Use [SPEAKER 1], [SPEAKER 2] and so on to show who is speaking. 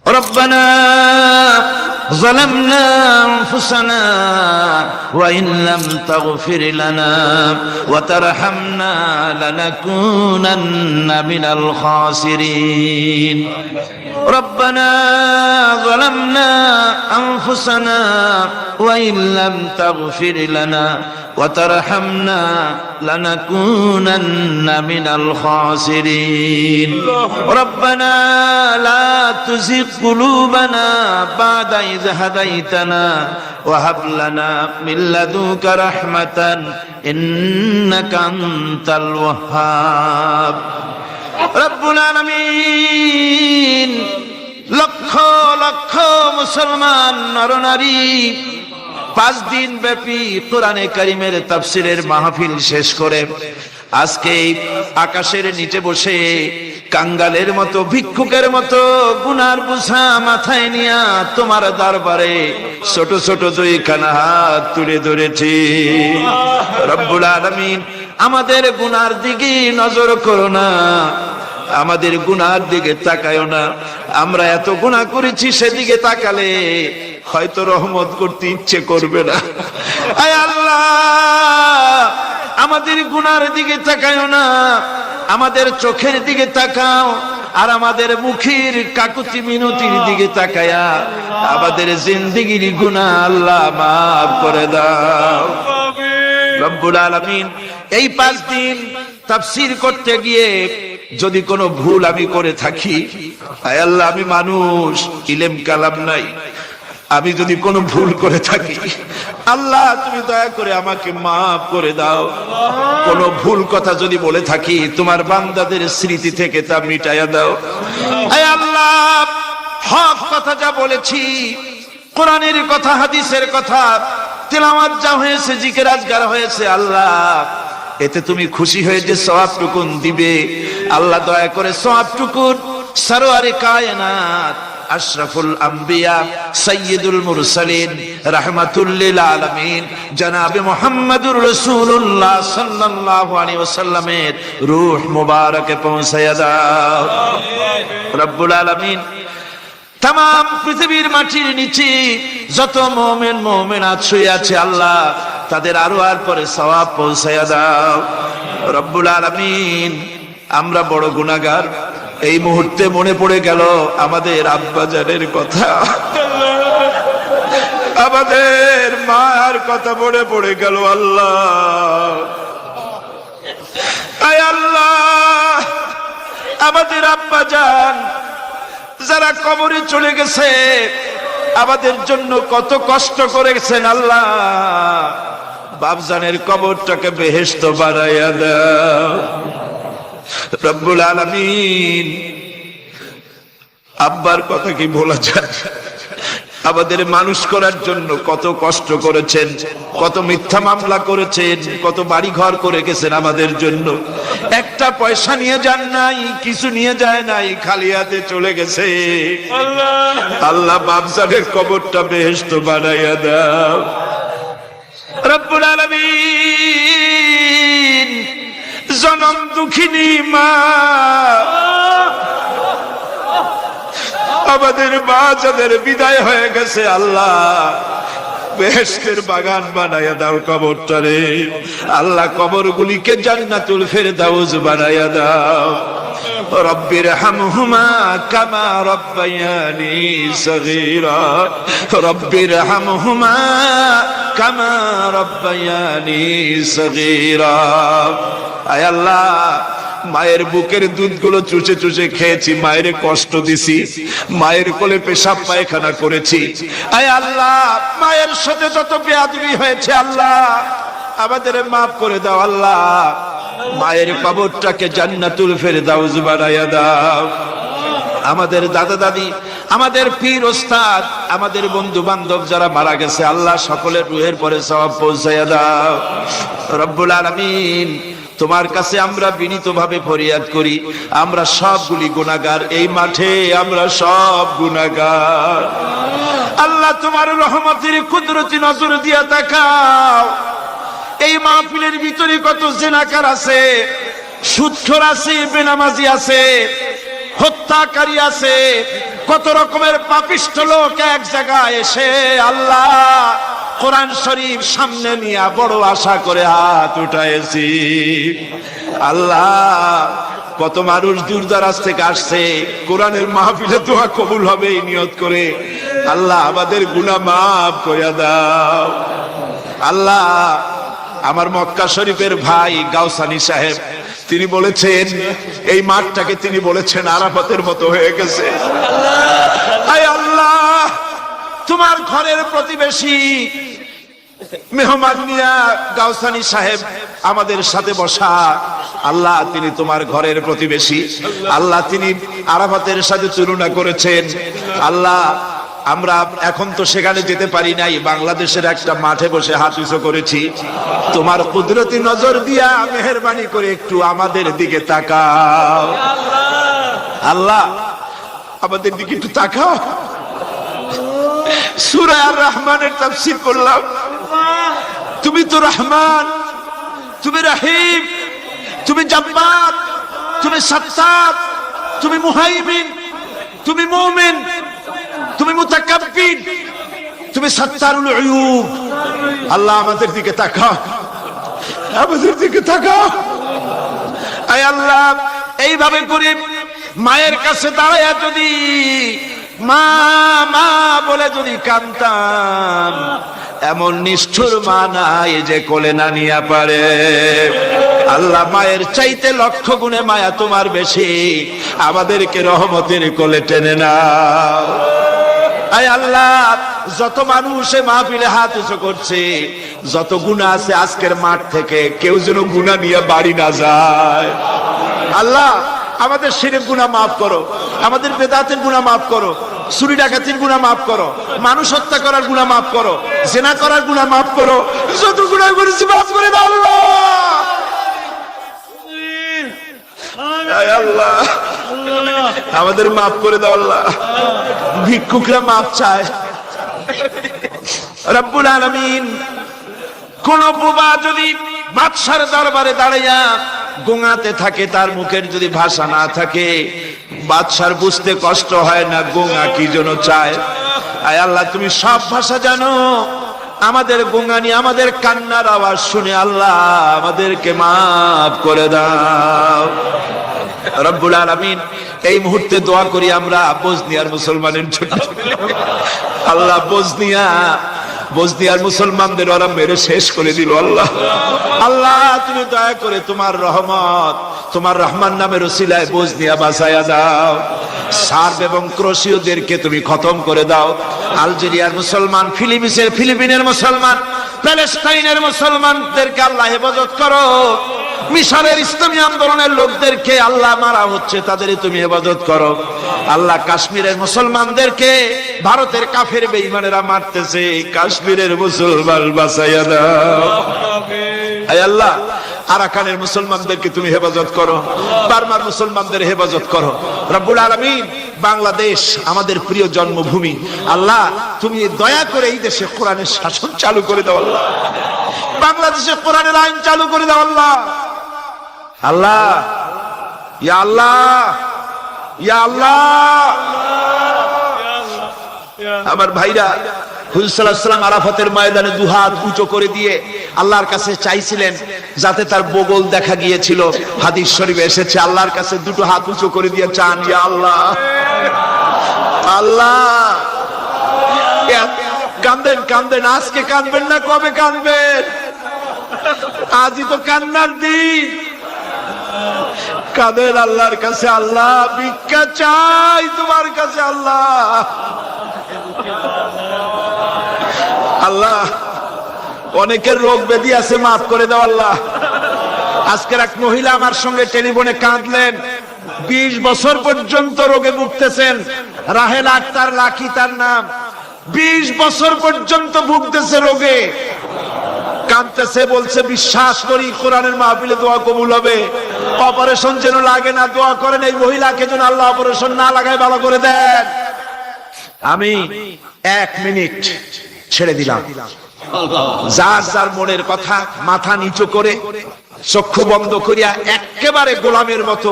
[SPEAKER 1] ربنا ظلمنا أنفسنا وإن لم تغفر لنا وترحمنا لنكونن من الخاسرين ربنا ظلمنا أنفسنا وإن لم تغفر لنا وترحمنا لنكونن من الخاسرين ربنا لا تزغ قلوبنا بعد إذ هديتنا وهب لنا من لدنك رحمة إنك أنت الوهاب رب العالمين লক্ষ লক্ষ মুসলমান নরনারী 5 দিন ব্যাপী কোরআনে কারীমের তাফসীরের মাহফিল শেষ করে আজকে আকাশের নিচে বসে কাঙ্গালের মতো ভিক্ষুকের মতো গুনার বোঝা মাথায় নিয়া তোমার দরবারে ছোট ছোট দুইখানা হাত তুলে ধরেছি রব্বুল আলামিন আমাদের গুনার দিকে নজর করো না আমাদের গুনার দিকে তাকায়ও না আমরা এত গুনাহ করেছি সেদিকে তাকালে হয়তো রহমত করতে ইচ্ছে করবে না আয় আল্লাহ আমাদের গুনার দিকে তাকায়ও না আমাদের চোখের দিকে তাকাও আর আমাদের মুখের কাকুতি মিনতির দিকে তাকায়া আমাদের জিন্দেগির গুনাহ আল্লাহ মাফ করে দাও রব্বুল আলামিন এই 5 দিন তাফসীর করতে গিয়ে যদি কোনো ভুল আমি করে থাকি আয় আল্লাহ আমি মানুষ ইলম কালাম নাই আমি যদি কোনো ভুল করে থাকি আল্লাহ তুমি দয়া করে আমাকে মাফ করে দাও কোনো ভুল কথা যদি বলে থাকি তোমার বান্দাদের স্মৃতি থেকে তা মিটাইয়া দাও আয় আল্লাহ হক কথা যা বলেছি কোরআনের কথা হাদিসের কথা তেলাওয়াত যা হয়েছে জিকির আজকার হয়েছে আল্লাহ এতে তুমি খুশি হয়ে যে সওয়াবটুকু দিবে আল্লাহ দয়া করে সওয়াবটুকু সরওয়ারে কায়নাত আশরাফুল আম্বিয়া সাইয়্যিদুল মুরসালিন রাহমাতুল লিল আলামিন জনাবে মুহাম্মদুর রাসূলুল্লাহ সাল্লাল্লাহু আলাইহি ওয়াসাল্লামের রূহ মুবারকে পৌঁছায়া দাও রব্বুল আলামিন তাম পৃথিবীর মাটির নিচে যত মুমিন মুমিনাত শুয়ে আছে আল্লাহ তাদের আরো আর পরে সওয়াব পৌঁছায়া দাও রব্বুল আলামিন আমরা বড় গুনাহগার এই মুহূর্তে মনে পড়ে গেল আমাদের আব্বাজানের কথা আমাদের মার কথা মনে পড়ে গেল আল্লাহ আয় আল্লাহ আমাদের আব্বাজান যারা কবরে চলে গেছে আমাদের জন্য কত কষ্ট করেছেন আল্লাহ বাপজানের কবরটাকে বেহেশত বানাইয়া দাও রব্বুল আলামিন আব্বার কথা কি বলা যায় আমাদের মানুষ করার জন্য কত কষ্ট করেছেন কত মিথ্যা মামলা করেছেন কত বাড়ি ঘর করে গেছেন আমাদের জন্য একটা পয়সা নিয়ে যান নাই কিছু নিয়ে যায় নাই খালি হাতে চলে গেছে আল্লাহ বাপজানের কবরটা বেহেশত বানাইয়া দাও রব্বুল আলামিন জনম দুঃখিনী মা আমাদের মা যাদের বিদায় হয়ে গেছে আল্লাহ বেহেশতের বাগান বানায়া দাও কবরটারে আল্লাহ কবরগুলিকে জান্নাতুল ফেরদাউস বানায়া দাও রব্বির হামহুমা কামা রব্বায়ানি সগীরা রব্বির হামহুমা কামা রব্বায়ানি সগীরা আয় আল্লাহ মায়ের বুকের দুধগুলো চুষে চুষে খেয়েছি মায়ের কষ্ট দিছি মায়ের কোলে পেশাব পায়খানা করেছি আয় আল্লাহ মায়ের সাথে যত বেয়াদবি হয়েছে আল্লাহ আমাদের মাফ করে দাও আল্লাহ মায়ের কবরটাকে জান্নাতুল ফেরদাউস বানায়া দাও আমাদের দাদা দাদি আমাদের পীর ওস্তাদ আমাদের বন্ধু বান্ধব যারা মারা গেছে আল্লাহ সকলের রূহের পরে সওয়াব পৌঁছায়া দাও রব্বুল আলামিন তোমার কাছে আমরা বিনীতভাবে ফরিয়াদ করি আমরা সবগুলি গুনাহগার এই মাঠে আমরা সব গুনাহগার আল্লাহ তোমার রহমতের কুদরতি নজর দিয়া তাকাও এই মাহফিলের ভিতরে কত জিনাকার আছে সুদখোর আছে বেনামাজি আছে হত্যাকারী আছে, কত রকমের পাপিষ্ঠ লোক এক জায়গায় এসে আল্লাহ কোরআন শরীফ সামনে নিয়ে বড় আশা করে হাত উঠাইছি। আল্লাহ কত মানুষ দূর দরাজ থেকে আসছে, কোরআনের মাহফিলে দোয়া কবুল হবে এই নিয়ত করে। আল্লাহ আমাদের গুনাহ মাফ করে দাও। আল্লাহ আমার মক্কা শরীফের ভাই গাউসানী সাহেব, তিনি বলেছেন এই মাঠটাকে তিনি বলেছেন আরাফাতের মতো হয়ে গেছে। আয় আল্লাহ, তোমার ঘরের প্রতিবেশী মেহমান মিয়া গাউসানী সাহেব আমাদের সাথে বসা, আল্লাহ তিনি তোমার ঘরের প্রতিবেশী। আল্লাহ তিনি আরাফাতের সাথে তুলনা করেছেন। আল্লাহ আমরা এখন তো সেখানে যেতে পারি নাই, বাংলাদেশের একটা মাঠে বসে হাত উঁচু করেছি। তোমার কুদরতি নজর দিয়া মেহেরবানি করে একটু আমাদের দিকে তাকাও। আল্লাহ আমাদের দিকে একটু তাকাও। সূরা আর রহমানের তাফসীর করলাম, তুমি তো রহমান, তুমি রহিম, তুমি জব্বার, তুমি সত্তার, তুমি মুহাইমিন, তুমি মুমিন, তুমি মুতাকাব্বির, তুমি সত্তারুল উয়ুব। আল্লাহ আমাদের দিকে তাকাও, আমাদের দিকে তাকাও। আয় আল্লাহ এইভাবে করে মায়ের কাছে দাঁড়ায়া যদি মা মা বলে যদি কাঁদতাম, এমন নিষ্ঠুর মা নাই যে কোলে না নিয়ে পারে। আল্লাহ মায়ের চাইতে লক্ষ গুণে মায়া তোমার বেশি, আমাদেরকে রহমতের কোলে টেনে নাও। আয় আল্লাহ যত মানুষ মাহফিলে হাত উঁচু করছে, যত গুনাহ আছে আজকের মাঠ থেকে কেউ যেন গুনাহ নিয়ে বাড়ি না যায়। আল্লাহ আমাদের শিরক গুনাহ মাফ করো, আমাদের বেদাতের গুনাহ মাফ করো, চুরি ডাকাতির গুনাহ মাফ করো, মানুষ হত্যা করার গুনাহ মাফ করো, জিনা করার গুনাহ মাফ করো, যত গুনাহ করেছি মাফ করে দাও আল্লাহ। আল্লাহ আমাদের মাফ করে দাও আল্লাহ। ভিক্ষুকরা মাফ চায়। রব্বুল আলামিন কোন বোবা যদি বাদশার দরবারে দাঁড়াইয়া গোঙাতে থাকে, তার মুখের যদি ভাষা না থাকে, বাদশার বুঝতে কষ্ট হয় না গোঙা কি জন্য চায়। আয় আল্লাহ তুমি সব ভাষা জানো, আমাদের গোঙানি আমাদের কান্নার আওয়াজ শুনে আল্লাহ আমাদেরকে মাফ করে দাও। রব্বুল আলামিন এই মুহূর্তে দোয়া করি আমরা বসনিয়ার মুসলমানের জন্য। আল্লাহ বসনিয়ার মুসলমানদের ওরা মেরে শেষ করে দিল। আল্লাহ আল্লাহ তুমি দয়া করে তোমার রহমত, তোমার রহমান নামের ওসিলায় বসনিয়া বাঁচায়া দাও। সার্ব এবং ক্রোশীয়দেরকে তুমি খতম করে দাও। আলজেরিয়ার মুসলমান, ফিলিপিনের মুসলমান, প্যালেস্টাইনের মুসলমানদেরকে আল্লাহ হেফাজত করো। মিশরের ইসলামী আন্দোলনের লোকদেরকে আল্লাহ মারা হচ্ছে, তাদের তুমি হেফাজত করো। আল্লাহ কাশ্মীরের মুসলমানদেরকে ভারতের কাফের বেঈমানেরা মারতেছে, কাশ্মীরের মুসলমান বাঁচাইয়া দাও। আয় আল্লাহ আরাকানের মুসলমানদেরকে তুমি হেফাজত করো, বার্মার মুসলমানদের হেফাজত করো। রব্বুল আলামিন বাংলাদেশ আমাদের প্রিয় জন্মভূমি, আল্লাহ তুমি দয়া করে এই দেশে কোরআনের শাসন চালু করে দাও আল্লাহ। বাংলাদেশে কোরআনের আইন চালু করে দাও আল্লাহ। আল্লাহ ইয়া আল্লাহ ইয়া আল্লাহ। আমার ভাইরা, হুজুর সাল্লাল্লাহু আলাইহি ওয়াসাল্লাম আরাফাতের ময়দানে দুহাত উঁচু করে দিয়ে আল্লাহর কাছে চাইছিলেন যাতে তার বগল দেখা গিয়েছিল। হাদিস শরীফে এসেছে আল্লাহর কাছে দুটো হাত উঁচু করে দিয়ে চান, ইয়া আল্লাহ আল্লাহ। কাঁদেন কাঁদেন, আজকে কাঁদবেন না কবে কাঁদবেন? আজই তো কান্নার দিন। কাঁদেন আল্লাহর কাছে, আল্লাহ ভিক্ষা চাই তোমার কাছে আল্লাহ। আল্লাহ অনেকের রোগ ব্যাধি আছে, মাফ করে দাও আল্লাহ। আজকের এক মহিলা আমার সঙ্গে টেলিফোনে কাঁদলেন, 20 বছর পর্যন্ত রোগে ভুগতেছেন। রাহেল আক্তার লাকি তার নাম। 20 বছর পর্যন্ত ভুগতেছে রোগে, কাঁদতেছে, বলছে বিশ্বাস করি কোরআনের মাহফিলে দোয়া কবুল হবে, অপারেশন যেন লাগে না, দোয়া করেন এই মহিলাকে যেন আল্লাহ অপারেশন না লাগায় ভালো করে দেন। আমি 1 মিনিট ছেড়ে দিলাম। যার যার মনের কথা মাথা নিচু করে চক্ষু বন্ধ করিয়া একেবারে গোলামের মতো